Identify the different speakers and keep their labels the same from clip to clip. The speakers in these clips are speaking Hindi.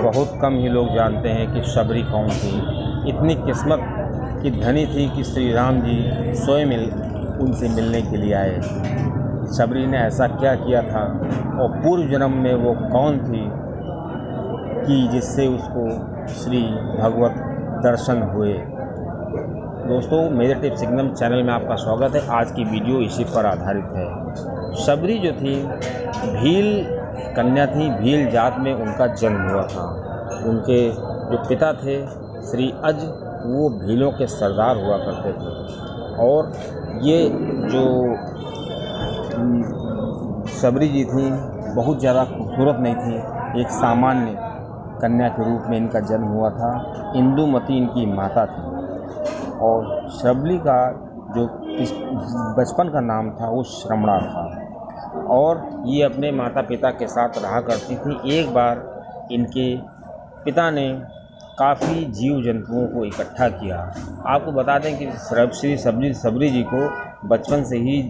Speaker 1: बहुत कम ही लोग जानते हैं कि शबरी कौन थी। इतनी किस्मत की धनी थी कि श्री राम जी स्वयं उनसे मिलने के लिए आए। शबरी ने ऐसा क्या किया था और पूर्व जन्म में वो कौन थी कि जिससे उसको श्री भगवत दर्शन हुए। दोस्तों, मेरे टिप सिग्नम चैनल में आपका स्वागत है। आज की वीडियो इसी पर आधारित है। शबरी जो थी भील कन्या थी, भील जात में उनका जन्म हुआ था। उनके जो पिता थे श्री अज, वो भीलों के सरदार हुआ करते थे। और ये जो शबरी जी थी बहुत ज़्यादा खूबसूरत नहीं थी, एक सामान्य कन्या के रूप में इनका जन्म हुआ था। इंदुमती इनकी माता थी और शबरी का जो बचपन का नाम था वो श्रमणा था और ये अपने माता पिता के साथ रहा करती थी। एक बार इनके पिता ने काफ़ी जीव जंतुओं को इकट्ठा किया। आपको बता दें कि श्री शबरी जी को बचपन से ही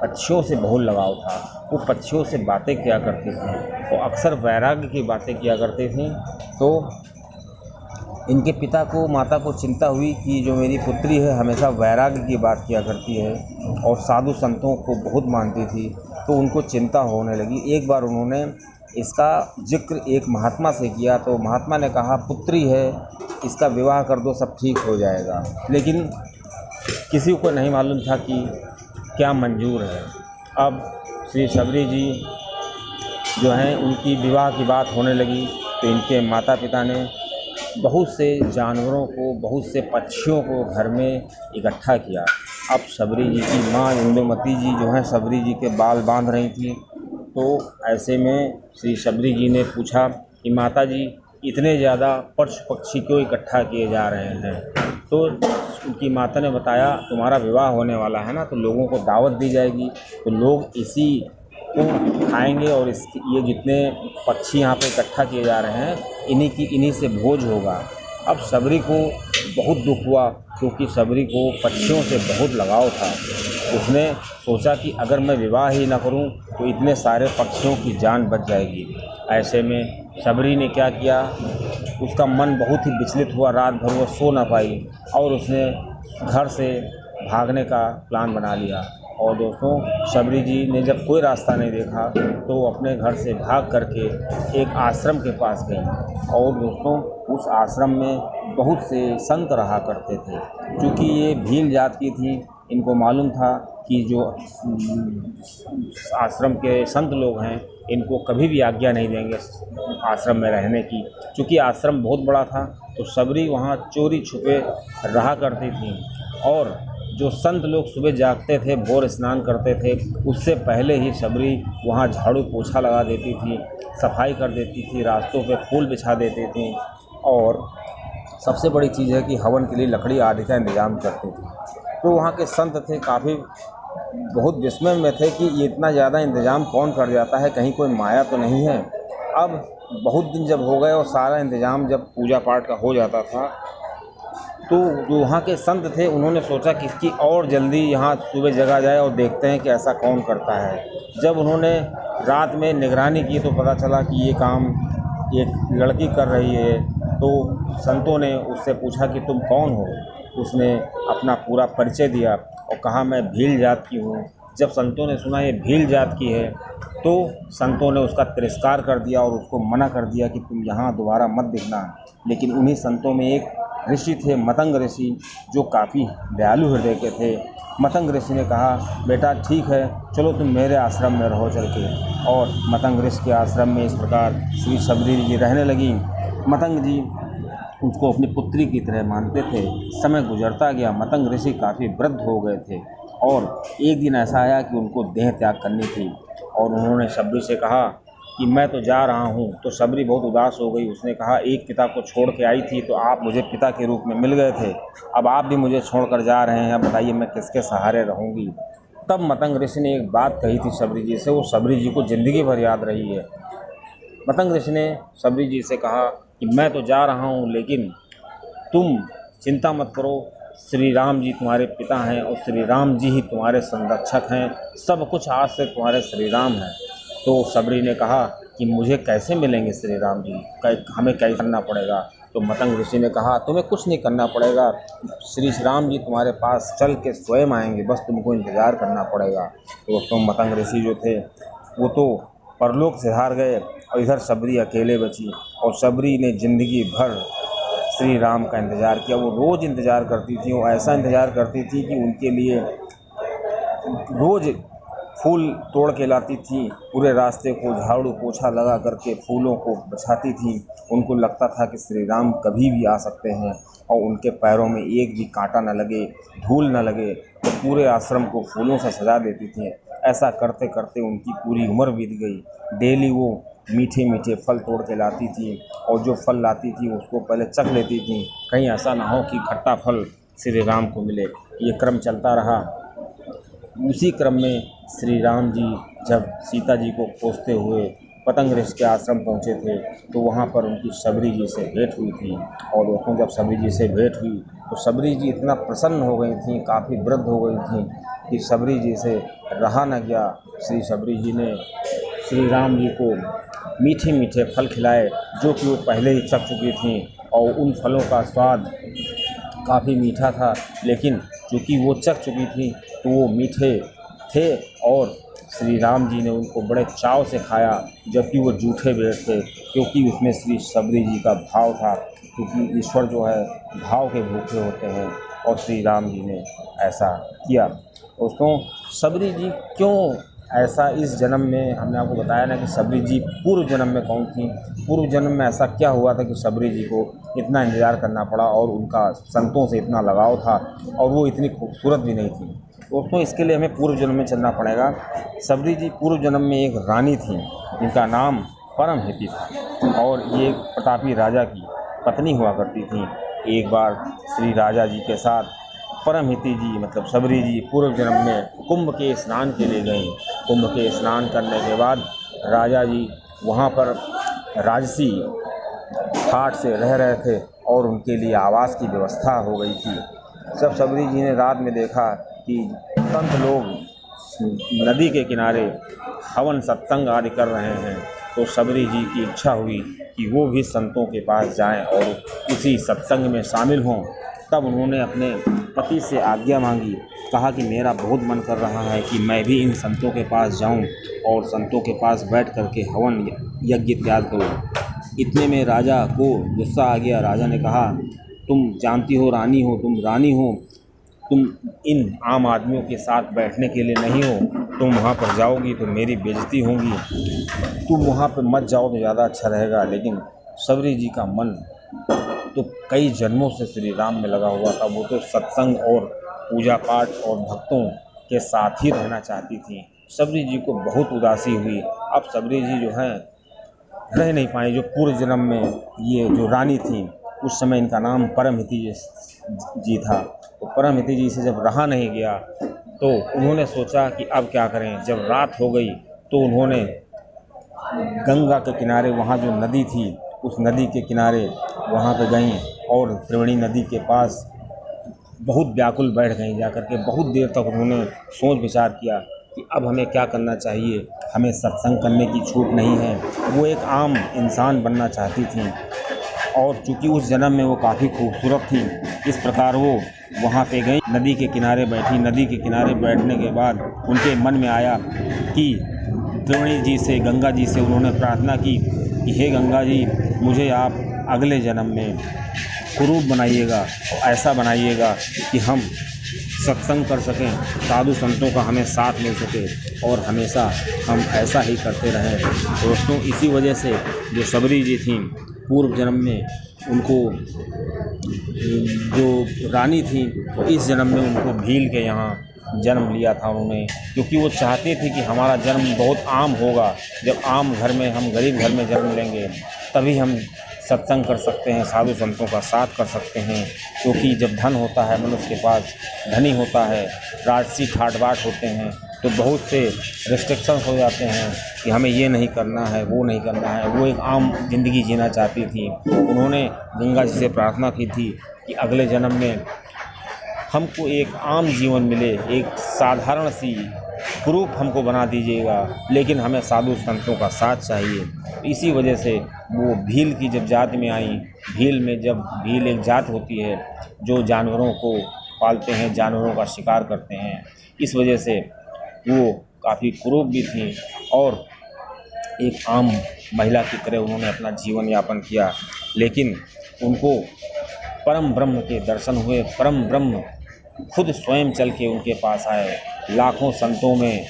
Speaker 1: पक्षियों से बहुत लगाव था। वो पक्षियों से बातें किया करते थे और अक्सर वैराग्य की बातें किया करते थे। तो इनके पिता को, माता को चिंता हुई कि जो मेरी पुत्री है हमेशा वैराग्य की बात किया करती है और साधु संतों को बहुत मानती थी, तो उनको चिंता होने लगी। एक बार उन्होंने इसका जिक्र एक महात्मा से किया तो महात्मा ने कहा, पुत्री है, इसका विवाह कर दो, सब ठीक हो जाएगा। लेकिन किसी को नहीं मालूम था कि क्या मंजूर है। अब श्री शबरी जी जो हैं उनकी विवाह की बात होने लगी तो इनके माता पिता ने बहुत से जानवरों को, बहुत से पक्षियों को घर में इकट्ठा किया। अब शबरी जी की माँ इंदुमती जी जो हैं शबरी जी के बाल बांध रही थी। तो ऐसे में श्री शबरी जी ने पूछा कि माता जी, इतने ज़्यादा पशु पक्षी क्यों इकट्ठा किए जा रहे हैं? तो उनकी माता ने बताया, तुम्हारा विवाह होने वाला है ना, तो लोगों को दावत दी जाएगी, तो लोग इसी को खाएंगे और ये जितने पक्षी यहाँ पे इकट्ठा किए जा रहे हैं इन्हीं से भोज होगा। अब शबरी को बहुत दुख हुआ क्योंकि शबरी को पक्षियों से बहुत लगाव था। उसने सोचा कि अगर मैं विवाह ही ना करूं तो इतने सारे पक्षियों की जान बच जाएगी। ऐसे में शबरी ने क्या किया, उसका मन बहुत ही विचलित हुआ, रात भर वो सो ना पाई और उसने घर से भागने का प्लान बना लिया। और दोस्तों, शबरी जी ने जब कोई रास्ता नहीं देखा तो वो अपने घर से भाग करके एक आश्रम के पास गई। और दोस्तों, उस आश्रम में बहुत से संत रहा करते थे। क्योंकि ये भील जात की थी, इनको मालूम था कि जो आश्रम के संत लोग हैं इनको कभी भी आज्ञा नहीं देंगे आश्रम में रहने की। क्योंकि आश्रम बहुत बड़ा था तो शबरी वहाँ चोरी छुपे रहा करती थी। और जो संत लोग सुबह जागते थे, भोर स्नान करते थे, उससे पहले ही शबरी वहाँ झाड़ू पोछा लगा देती थी, सफाई कर देती थी, रास्तों पे फूल बिछा देती थी। और सबसे बड़ी चीज़ है कि हवन के लिए लकड़ी आदि का इंतज़ाम करती थी। तो वहाँ के संत थे काफ़ी बहुत विस्मय में थे कि ये इतना ज़्यादा इंतज़ाम कौन कर जाता है, कहीं कोई माया तो नहीं है। अब बहुत दिन जब हो गए और सारा इंतज़ाम जब पूजा पाठ का हो जाता था तो जो वहाँ के संत थे उन्होंने सोचा कि इसकी और जल्दी यहाँ सुबह जगा जाए और देखते हैं कि ऐसा कौन करता है। जब उन्होंने रात में निगरानी की तो पता चला कि ये काम एक लड़की कर रही है। तो संतों ने उससे पूछा कि तुम कौन हो? उसने अपना पूरा परिचय दिया और कहा, मैं भील जात की हूँ। जब संतों ने सुना ये भील जात की है तो संतों ने उसका तिरस्कार कर दिया और उसको मना कर दिया कि तुम यहाँ दोबारा मत दिखना। लेकिन उन्हीं संतों में एक ऋषि थे, मतंग ऋषि, जो काफ़ी दयालु हृदय के थे। मतंग ऋषि ने कहा, बेटा ठीक है, चलो तुम मेरे आश्रम में रहो चल के। और मतंग ऋषि के आश्रम में इस प्रकार श्री शबरी जी रहने लगी। मतंग जी उसको अपनी पुत्री की तरह मानते थे। समय गुजरता गया, मतंग ऋषि काफ़ी वृद्ध हो गए थे और एक दिन ऐसा आया कि उनको देह त्याग करनी थी और उन्होंने शबरी से कहा कि मैं तो जा रहा हूँ। तो शबरी बहुत उदास हो गई। उसने कहा, एक पिता को छोड़ के आई थी तो आप मुझे पिता के रूप में मिल गए थे, अब आप भी मुझे छोड़कर जा रहे हैं, अब बताइए मैं किसके सहारे रहूँगी। तब मतंग ऋषि ने एक बात कही थी शबरी जी से, वो शबरी जी को ज़िंदगी भर याद रही है। मतंग ऋषि ने शबरी जी से कहा कि मैं तो जा रहा हूँ, लेकिन तुम चिंता मत करो, श्री राम जी तुम्हारे पिता हैं और श्री राम जी ही तुम्हारे संरक्षक हैं, सब कुछ आज से तुम्हारे श्री राम हैं। तो शबरी ने कहा कि मुझे कैसे मिलेंगे श्री राम जी, हमें क्या करना पड़ेगा। तो मतंग ऋषि ने कहा तुम्हें कुछ नहीं करना पड़ेगा, श्री राम जी तुम्हारे पास चल के स्वयं आएंगे, बस तुमको इंतज़ार करना पड़ेगा। तो दोस्तों मतंग ऋषि जो थे वो तो परलोक से हार गए और इधर शबरी अकेले बची। और शबरी ने ज़िंदगी भर श्री राम का इंतज़ार किया। वो रोज़ इंतज़ार करती थी, वो ऐसा इंतज़ार करती थी कि उनके लिए रोज़ फूल तोड़ के लाती थी, पूरे रास्ते को झाड़ू पोछा लगा करके फूलों को बचाती थी। उनको लगता था कि श्री राम कभी भी आ सकते हैं और उनके पैरों में एक भी कांटा न लगे, धूल न लगे, तो पूरे आश्रम को फूलों से सजा देती थी। ऐसा करते करते उनकी पूरी उम्र बीत गई। डेली वो मीठे मीठे फल तोड़ के लाती थी और जो फल लाती थी उसको पहले चख लेती थी, कहीं ऐसा ना हो कि खट्टा फल श्री राम को मिले। ये क्रम चलता रहा। उसी क्रम में श्री राम जी जब सीता जी को खोजते हुए पतंग ऋषि के आश्रम पहुँचे थे तो वहाँ पर उनकी शबरी जी से भेंट हुई थी। और दोस्तों जब शबरी जी से भेंट हुई तो शबरी जी इतना प्रसन्न हो गई थी, काफ़ी वृद्ध हो गई थी कि शबरी जी से रहा न गया। श्री शबरी जी ने श्री राम जी को मीठे मीठे फल खिलाए जो कि वो पहले ही चख चुकी थी। और उन फलों का स्वाद काफ़ी मीठा था, लेकिन चूँकि वो चख चुकी थी तो वो मीठे थे और श्री राम जी ने उनको बड़े चाव से खाया, जबकि वो जूठे बेर थे, क्योंकि उसमें श्री शबरी जी का भाव था। क्योंकि ईश्वर जो है भाव के भूखे होते हैं और श्री राम जी ने ऐसा किया। दोस्तों शबरी जी क्यों ऐसा इस जन्म में, हमने आपको बताया ना कि शबरी जी पूर्व जन्म में कौन थी, पूर्व जन्म में ऐसा क्या हुआ था कि शबरी जी को इतना इंतज़ार करना पड़ा और उनका संतों से इतना लगाव था और वो इतनी खूबसूरत भी नहीं थी। दोस्तों इसके लिए हमें पूर्व जन्म में चलना पड़ेगा। शबरी जी पूर्व जन्म में एक रानी थी जिनका नाम परमहिति था और ये एक प्रतापी राजा की पत्नी हुआ करती थी। एक बार श्री राजा जी के साथ परमहिति जी मतलब शबरी जी पूर्व जन्म में कुंभ के स्नान के लिए गई। कुंभ के स्नान करने के बाद राजा जी वहाँ पर राजसी ठाट से रह रहे थे और उनके लिए आवास की व्यवस्था हो गई थी। जब शबरी जी ने रात में देखा कि संत लोग नदी के किनारे हवन सत्संग आदि कर रहे हैं तो शबरी जी की इच्छा हुई कि वो भी संतों के पास जाएं और उसी सत्संग में शामिल हों। तब उन्होंने अपने पति से आज्ञा मांगी, कहा कि मेरा बहुत मन कर रहा है कि मैं भी इन संतों के पास जाऊं और संतों के पास बैठ करके हवन यज्ञ इत्यादि करूं। इतने में राजा को गुस्सा आ गया। राजा ने कहा, तुम जानती हो रानी हो, तुम रानी हो, तुम इन आम आदमियों के साथ बैठने के लिए नहीं हो, तुम वहाँ पर जाओगी तो मेरी बेइज्जती होगी, तुम वहाँ पर मत जाओ तो ज़्यादा अच्छा रहेगा। लेकिन शबरी जी का मन तो कई जन्मों से श्री राम में लगा हुआ था। वो तो सत्संग और पूजा पाठ और भक्तों के साथ ही रहना चाहती थी। शबरी जी को बहुत उदासी हुई। अब शबरी जी जो हैं रह नहीं पाई। जो पूर्व जन्म में ये जो रानी थी उस समय इनका नाम परमहिति जी था। तो परमहिति जी से जब रहा नहीं गया तो उन्होंने सोचा कि अब क्या करें। जब रात हो गई तो उन्होंने गंगा के किनारे, वहाँ जो नदी थी उस नदी के किनारे वहाँ पे गईं और त्रिवेणी नदी के पास बहुत व्याकुल बैठ गईं। जाकर के बहुत देर तक उन्होंने सोच विचार किया कि अब हमें क्या करना चाहिए, हमें सत्संग करने की छूट नहीं है। वो एक आम इंसान बनना चाहती थीं और चूँकि उस जन्म में वो काफ़ी खूबसूरत थी, इस प्रकार वो वहाँ पे गई, नदी के किनारे बैठी। नदी के किनारे बैठने के बाद उनके मन में आया कि त्रिवेणी जी से, गंगा जी से उन्होंने प्रार्थना की कि हे गंगा जी, मुझे आप अगले जन्म में कुरूप बनाइएगा, ऐसा बनाइएगा कि हम सत्संग कर सकें, साधु संतों का हमें साथ मिल सके और हमेशा हम ऐसा ही करते रहें। दोस्तों इसी वजह से जो शबरी जी थीं पूर्व जन्म में, उनको जो रानी थी तो इस जन्म में उनको भील के यहाँ जन्म लिया था उन्होंने, क्योंकि वो चाहते थे कि हमारा जन्म बहुत आम होगा। जब आम घर में, हम गरीब घर में जन्म लेंगे तभी हम सत्संग कर सकते हैं, साधु संतों का साथ कर सकते हैं। क्योंकि जब धन होता है, मनुष्य के पास धनी होता है, राजसी ठाट बाट होते हैं तो बहुत से रिस्ट्रिक्शंस हो जाते हैं कि हमें ये नहीं करना है, वो नहीं करना है। वो एक आम ज़िंदगी जीना चाहती थी। उन्होंने गंगा जी से प्रार्थना की थी कि अगले जन्म में हमको एक आम जीवन मिले, एक साधारण सी प्रूफ हमको बना दीजिएगा, लेकिन हमें साधु संतों का साथ चाहिए। इसी वजह से वो भील की जब जात में आई, भील एक जात होती है जो जानवरों को पालते हैं, जानवरों का शिकार करते हैं, इस वजह से वो काफ़ी कुरूप भी थी और एक आम महिला की तरह उन्होंने अपना जीवन यापन किया। लेकिन उनको परम ब्रह्म के दर्शन हुए, परम ब्रह्म खुद स्वयं चल के उनके पास आए। लाखों संतों में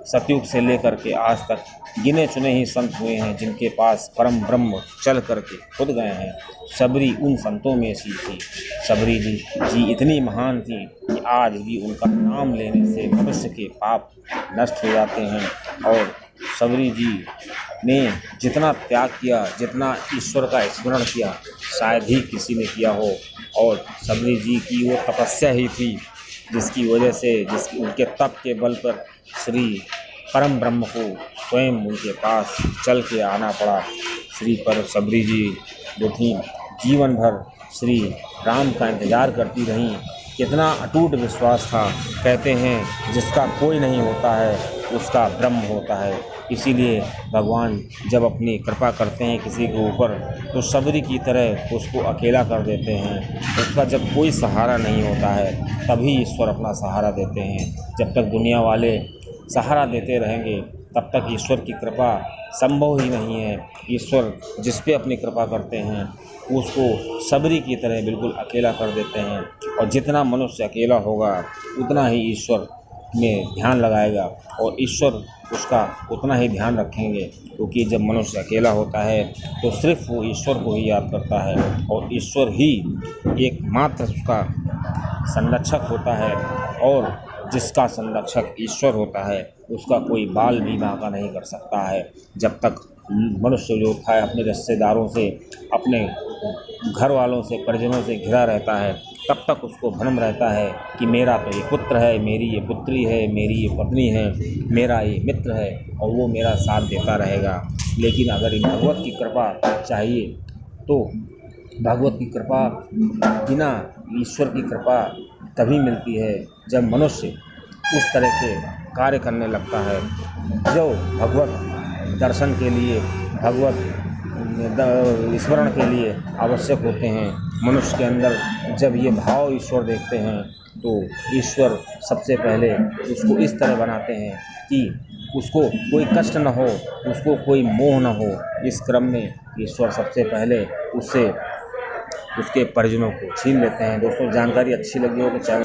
Speaker 1: सतयुग से लेकर के आज तक गिने चुने ही संत हुए हैं जिनके पास परम ब्रह्म चल करके खुद गए हैं। शबरी उन संतों में सी थी। शबरी जी इतनी महान थी कि आज भी उनका नाम लेने से मनुष्य के पाप नष्ट हो जाते हैं। और शबरी जी ने जितना त्याग किया, जितना ईश्वर का स्मरण किया, शायद ही किसी ने किया हो। और शबरी जी की वो तपस्या ही थी जिसकी वजह से उनके तप के बल पर श्री परम ब्रह्म को स्वयं उनके पास चल के आना पड़ा। श्री पर शबरी जी जो थी जीवन भर श्री राम का इंतज़ार करती रहीं। कितना अटूट विश्वास था। कहते हैं जिसका कोई नहीं होता है उसका ब्रह्म होता है। इसीलिए भगवान जब अपनी कृपा करते हैं किसी के ऊपर तो शबरी की तरह उसको अकेला कर देते हैं। उसका जब कोई सहारा नहीं होता है तभी ईश्वर अपना सहारा देते हैं। जब तक दुनिया वाले सहारा देते रहेंगे तब तक ईश्वर की कृपा संभव ही नहीं है। ईश्वर जिस पे अपनी कृपा करते हैं उसको शबरी की तरह बिल्कुल अकेला कर देते हैं। और जितना मनुष्य अकेला होगा उतना ही ईश्वर में ध्यान लगाएगा और ईश्वर उसका उतना ही ध्यान रखेंगे। क्योंकि जब मनुष्य अकेला होता है तो सिर्फ वो ईश्वर को ही याद करता है और ईश्वर ही एकमात्र उसका संरक्षक होता है। और जिसका संरक्षक ईश्वर होता है उसका कोई बाल भी बांका नहीं कर सकता है। जब तक मनुष्य जो था अपने रिश्तेदारों से, अपने घर वालों से, परिजनों से घिरा रहता है तब तक उसको भ्रम रहता है कि मेरा तो ये पुत्र है, मेरी ये पुत्री है, मेरी ये पत्नी है, मेरा ये मित्र है और वो मेरा साथ देता रहेगा। लेकिन अगर भगवत की कृपा चाहिए तो भगवत की कृपा बिना ईश्वर की कृपा तभी मिलती है जब मनुष्य उस तरह से कार्य करने लगता है जो भगवत दर्शन के लिए, भगवत स्मरण के लिए आवश्यक होते हैं। मनुष्य के अंदर जब ये भाव ईश्वर देखते हैं तो ईश्वर सबसे पहले उसको इस तरह बनाते हैं कि उसको कोई कष्ट न हो, उसको कोई मोह न हो। इस क्रम में ईश्वर सबसे पहले उससे उसके परिजनों को छीन लेते हैं। दोस्तों जानकारी अच्छी लगी हो तो चैनल